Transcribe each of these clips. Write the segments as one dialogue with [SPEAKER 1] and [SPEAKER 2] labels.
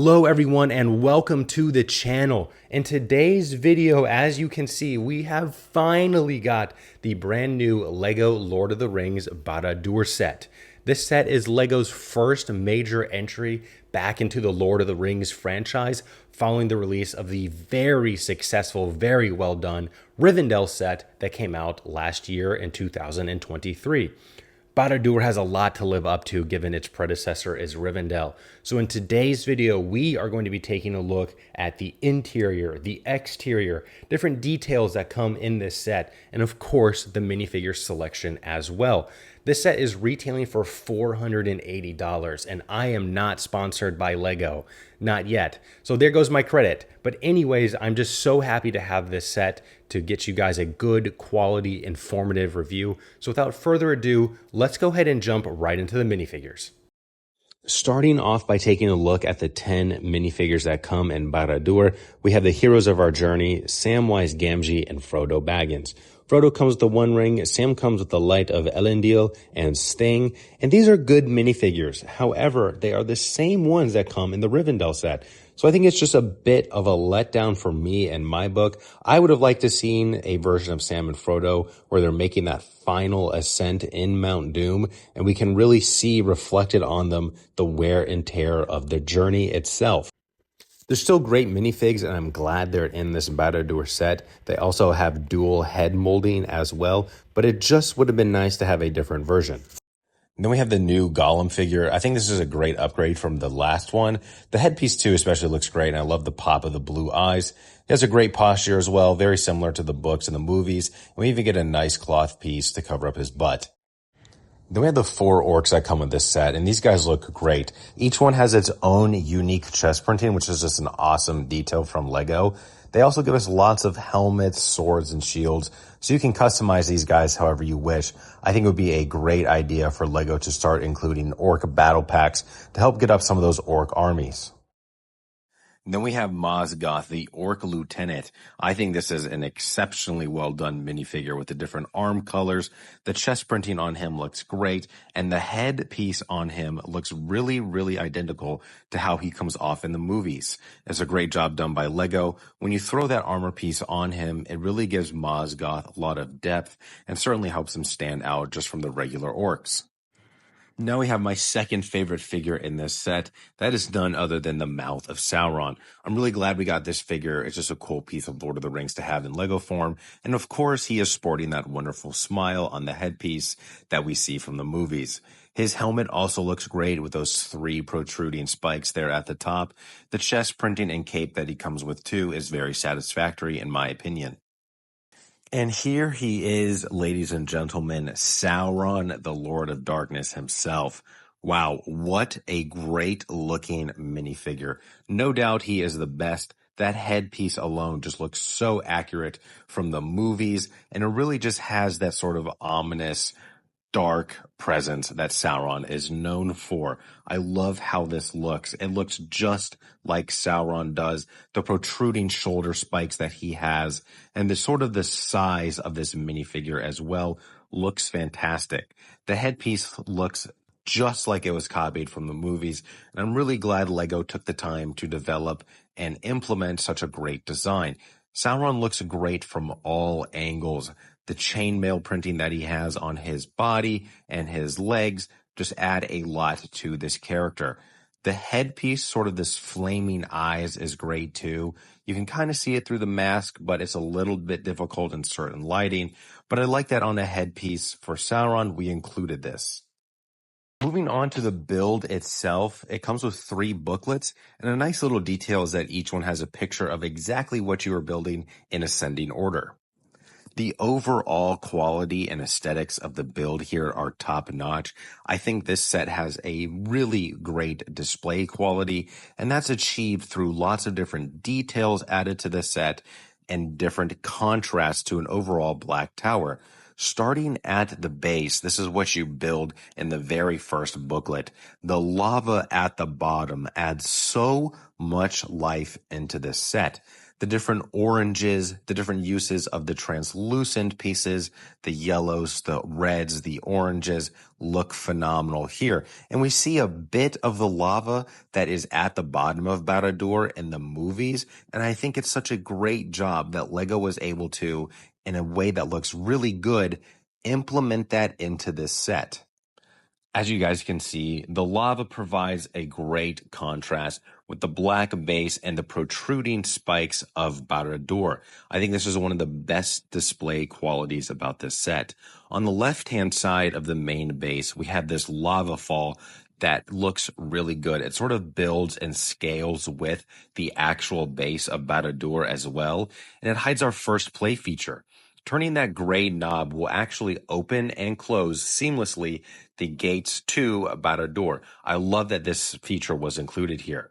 [SPEAKER 1] Hello everyone and welcome to the channel. In today's video, as you can see, we have finally got the brand new LEGO Lord of the Rings Barad-Dur set. This set is LEGO's first major entry back into the Lord of the Rings franchise following the release of the very successful, very well done Rivendell set that came out last year in 2023. Barad-dur has a lot to live up to given its predecessor is Rivendell. So in today's video, we are going to be taking a look at the interior, the exterior, different details that come in this set, and of course, the minifigure selection as well. This set is retailing for $480, and I am not sponsored by LEGO. Not yet. So there goes my credit. But anyways, I'm just so happy to have this set to get you guys a good quality, informative review. So without further ado, let's go ahead and jump right into the minifigures. Starting off by taking a look at the 10 minifigures that come in Barad-dur, we have the heroes of our journey, Samwise Gamgee and Frodo Baggins. Frodo comes with the One Ring, Sam comes with the Light of Elendil and Sting, and these are good minifigures. However, they are the same ones that come in the Rivendell set. So I think it's just a bit of a letdown for me and my book. I would have liked to seen a version of Sam and Frodo where they're making that final ascent in Mount Doom, and we can really see reflected on them the wear and tear of the journey itself. They're still great minifigs, and I'm glad they're in this Barad-dur set. They also have dual head molding as well, but it just would have been nice to have a different version. And then we have the new Gollum figure. I think this is a great upgrade from the last one. The headpiece too especially looks great, and I love the pop of the blue eyes. He has a great posture as well, very similar to the books and the movies. And we even get a nice cloth piece to cover up his butt. Then we have the 4 orcs that come with this set, and these guys look great. Each one has its own unique chest printing, which is just an awesome detail from LEGO. They also give us lots of helmets, swords, and shields, so you can customize these guys however you wish. I think it would be a great idea for LEGO to start including orc battle packs to help get up some of those orc armies. Then we have Mosgoth, the Orc Lieutenant. I think this is an exceptionally well done minifigure with the different arm colors. The chest printing on him looks great, and the head piece on him looks really, really identical to how he comes off in the movies. It's a great job done by LEGO. When you throw that armor piece on him, it really gives Mosgoth a lot of depth and certainly helps him stand out just from the regular orcs. Now we have my second favorite figure in this set. That is none other than the Mouth of Sauron. I'm really glad we got this figure. It's just a cool piece of Lord of the Rings to have in LEGO form. And of course, he is sporting that wonderful smile on the headpiece that we see from the movies. His helmet also looks great with those 3 protruding spikes there at the top. The chest printing and cape that he comes with too is very satisfactory in my opinion. And here he is, ladies and gentlemen, Sauron, the Lord of Darkness himself. Wow, what a great looking minifigure. No doubt he is the best. That headpiece alone just looks so accurate from the movies, and it really just has that sort of ominous, dark presence that Sauron is known for. I love how this looks. It looks just like Sauron does. The protruding shoulder spikes that he has and the sort of the size of this minifigure as well looks fantastic. The headpiece looks just like it was copied from the movies, and I'm really glad LEGO took the time to develop and implement such a great design. Sauron looks great from all angles. The chainmail printing that he has on his body and his legs just add a lot to this character. The headpiece, sort of this flaming eyes, is great too. You can kind of see it through the mask, but it's a little bit difficult in certain lighting. But I like that on a headpiece for Sauron, we included this. Moving on to the build itself, it comes with 3 booklets, and a nice little detail is that each one has a picture of exactly what you are building in ascending order. The overall quality and aesthetics of the build here are top notch. I think this set has a really great display quality, and that's achieved through lots of different details added to the set and different contrasts to an overall black tower. Starting at the base, this is what you build in the very first booklet. The lava at the bottom adds so much life into this set. The different oranges, the different uses of the translucent pieces, the yellows, the reds, the oranges look phenomenal here. And we see a bit of the lava that is at the bottom of Barad-dûr in the movies. And I think it's such a great job that LEGO was able to, in a way that looks really good, implement that into this set. As you guys can see, the lava provides a great contrast with the black base and the protruding spikes of Barad-dûr. I think this is one of the best display qualities about this set. On the left-hand side of the main base, we have this lava fall that looks really good. It sort of builds and scales with the actual base of Barad-dûr as well, and it hides our first play feature. Turning that gray knob will actually open and close seamlessly the gates to Barad-dûr. I love that this feature was included here.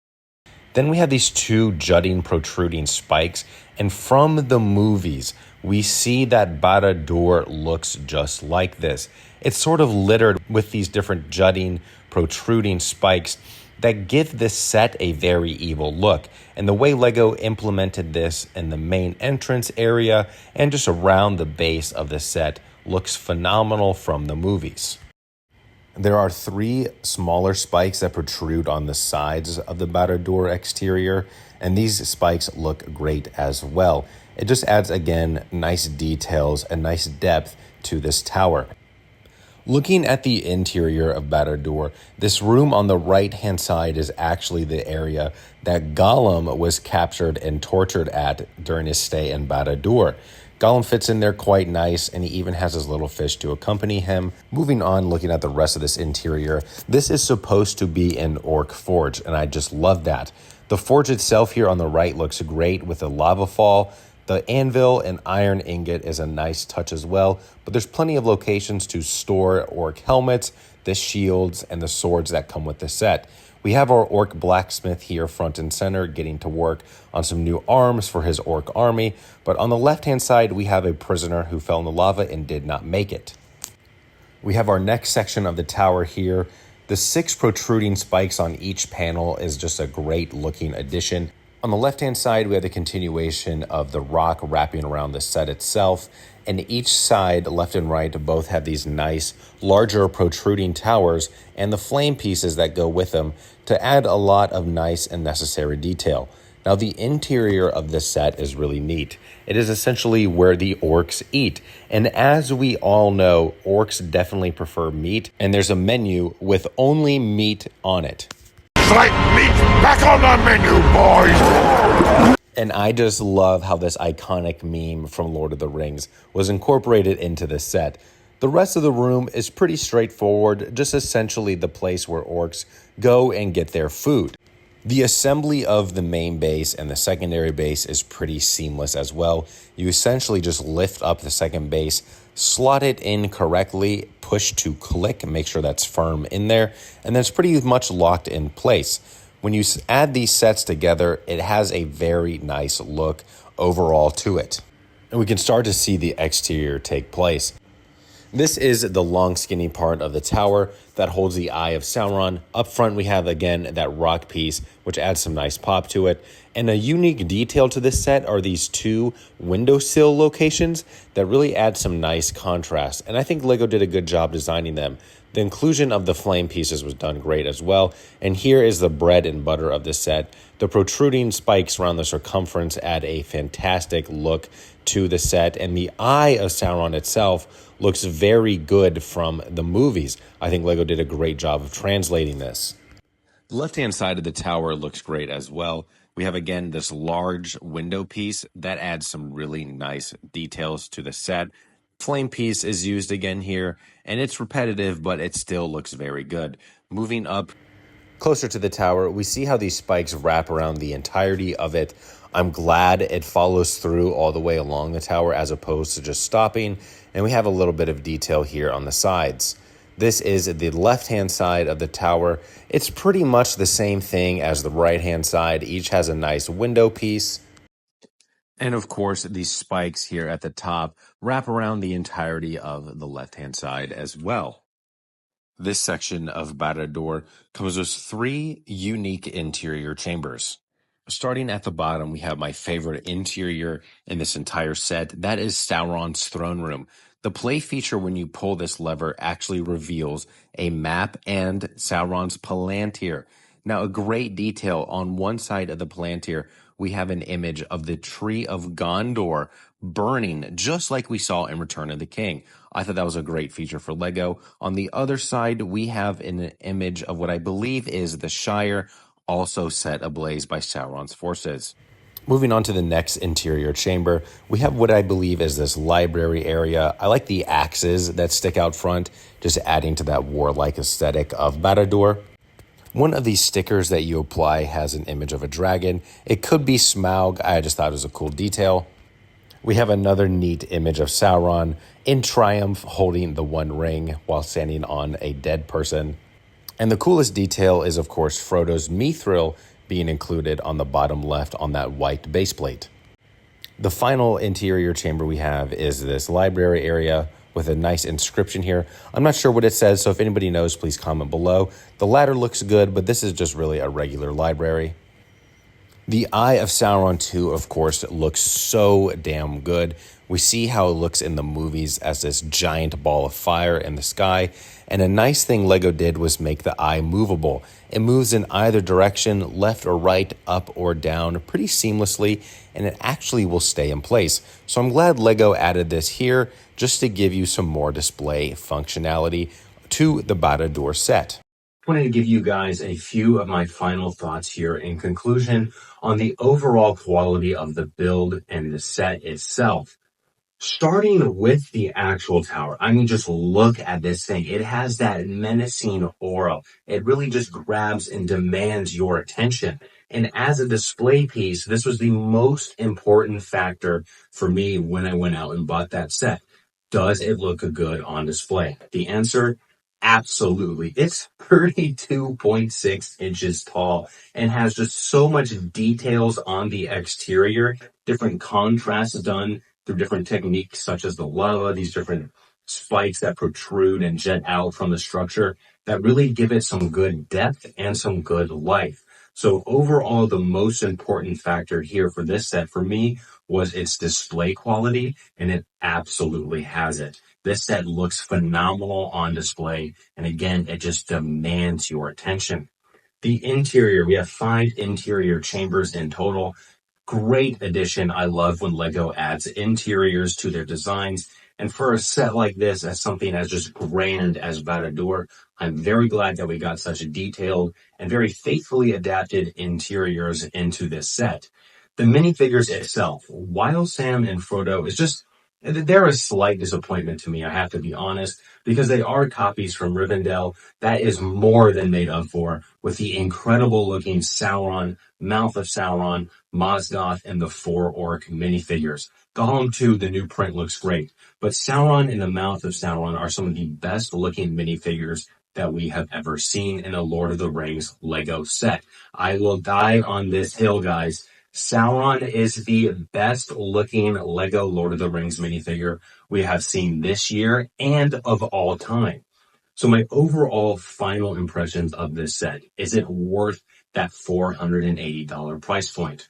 [SPEAKER 1] Then we have these two jutting, protruding spikes, and from the movies, we see that Barad-dûr looks just like this. It's sort of littered with these different jutting, protruding spikes that give this set a very evil look. And the way LEGO implemented this in the main entrance area and just around the base of the set looks phenomenal from the movies. There are 3 smaller spikes that protrude on the sides of the Barad-dûr exterior, and these spikes look great as well. It just adds, again, nice details and nice depth to this tower. Looking at the interior of Barad-dûr, this room on the right-hand side is actually the area that Gollum was captured and tortured at during his stay in Barad-dûr. Gollum fits in there quite nice, and he even has his little fish to accompany him. Moving on, looking at the rest of this interior, this is supposed to be an orc forge, and I just love that. The forge itself here on the right looks great with a lava fall. The anvil and iron ingot is a nice touch as well, but there's plenty of locations to store orc helmets, the shields, and the swords that come with the set. We have our orc blacksmith here front and center getting to work on some new arms for his orc army, but on the left-hand side we have a prisoner who fell in the lava and did not make it. We have our next section of the tower here. The 6 protruding spikes on each panel is just a great looking addition. On the left-hand side, we have the continuation of the rock wrapping around the set itself, and each side, left and right, both have these nice, larger protruding towers and the flame pieces that go with them to add a lot of nice and necessary detail. Now, the interior of this set is really neat. It is essentially where the orcs eat, and as we all know, orcs definitely prefer meat, and there's a menu with only meat on it.
[SPEAKER 2] Like meat back on the menu, boys!
[SPEAKER 1] And I just love how this iconic meme from Lord of the Rings was incorporated into the set. The rest of the room is pretty straightforward, just essentially the place where orcs go and get their food. The assembly of the main base and the secondary base is pretty seamless as well. You essentially just lift up the second base, slot it in correctly, push to click, make sure that's firm in there, and then it's pretty much locked in place. When you add these sets together, it has a very nice look overall to it. And we can start to see the exterior take place. This is the long skinny part of the tower that holds the Eye of Sauron. Up front we have again that rock piece which adds some nice pop to it. And a unique detail to this set are these 2 windowsill locations that really add some nice contrast. And I think LEGO did a good job designing them. The inclusion of the flame pieces was done great as well. And here is the bread and butter of the set. The protruding spikes around the circumference add a fantastic look to the set. And the Eye of Sauron itself looks very good from the movies. I think LEGO did a great job of translating this. The left-hand side of the tower looks great as well. We have, again, this large window piece that adds some really nice details to the set. Flame piece is used again here, and it's repetitive, but it still looks very good. Moving up closer to the tower, we see how these spikes wrap around the entirety of it. I'm glad it follows through all the way along the tower as opposed to just stopping, and we have a little bit of detail here on the sides. This is the left-hand side of the tower. It's pretty much the same thing as the right-hand side. Each has a nice window piece. And of course, these spikes here at the top wrap around the entirety of the left-hand side as well. This section of Barad-dûr comes with 3 unique interior chambers. Starting at the bottom, we have my favorite interior in this entire set. That is Sauron's throne room. The play feature when you pull this lever actually reveals a map and Sauron's palantir. Now, a great detail on one side of the palantir, we have an image of the tree of Gondor burning, just like we saw in Return of the King. I thought that was a great feature for Lego. On the other side, we have an image of what I believe is the Shire, also set ablaze by Sauron's forces. Moving on to the next interior chamber, we have what I believe is this library area. I like the axes that stick out front, just adding to that warlike aesthetic of Barad-Dur. One of these stickers that you apply has an image of a dragon. It could be Smaug. I just thought it was a cool detail. We have another neat image of Sauron in triumph holding the One Ring while standing on a dead person. And the coolest detail is, of course, Frodo's mithril being included on the bottom left on that white base plate. The final interior chamber we have is this library area with a nice inscription here. I'm not sure what it says, so if anybody knows, please comment below. The ladder looks good, but this is just really a regular library. The Eye of Sauron 2, of course, looks so damn good. We see how it looks in the movies as this giant ball of fire in the sky. And a nice thing Lego did was make the eye movable. It moves in either direction, left or right, up or down, pretty seamlessly, and it actually will stay in place. So I'm glad Lego added this here just to give you some more display functionality to the Barad-Dur set. I wanted to give you guys a few of my final thoughts here in conclusion on the overall quality of the build and the set itself. Starting with the actual tower, I mean, just look at this thing. It has that menacing aura. It really just grabs and demands your attention. And as a display piece, this was the most important factor for me when I went out and bought that set. Does it look good on display? The answer, absolutely. It's 32.6 inches tall and has just so much details on the exterior, different contrasts done through different techniques such as the lava, these different spikes that protrude and jet out from the structure that really give it some good depth and some good life. So overall, the most important factor here for this set for me was its display quality, and it absolutely has it. This set looks phenomenal on display, and again, it just demands your attention. The interior, we have 5 interior chambers in total. Great addition. I love when Lego adds interiors to their designs. And for a set like this, as something as just grand as Barad-Dur, I'm very glad that we got such detailed and very faithfully adapted interiors into this set. The minifigures itself, while Sam and Frodo is just, they're a slight disappointment to me, I have to be honest, because they are copies from Rivendell. That is more than made up for with the incredible looking Sauron, Mouth of Sauron, Mosgoth, and the 4 orc minifigures. Gollum 2, the new print looks great, but Sauron and the Mouth of Sauron are some of the best looking minifigures that we have ever seen in a Lord of the Rings Lego set. I will die on this hill, guys. Sauron is the best looking Lego Lord of the Rings minifigure we have seen this year and of all time. So my overall final impressions of this set, is it worth that $480 price point?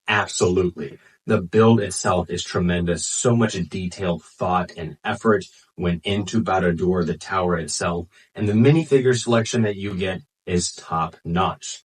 [SPEAKER 1] Absolutely. The build itself is tremendous. So much detailed thought and effort went into Barad-Dur, the tower itself, and the minifigure selection that you get is top notch.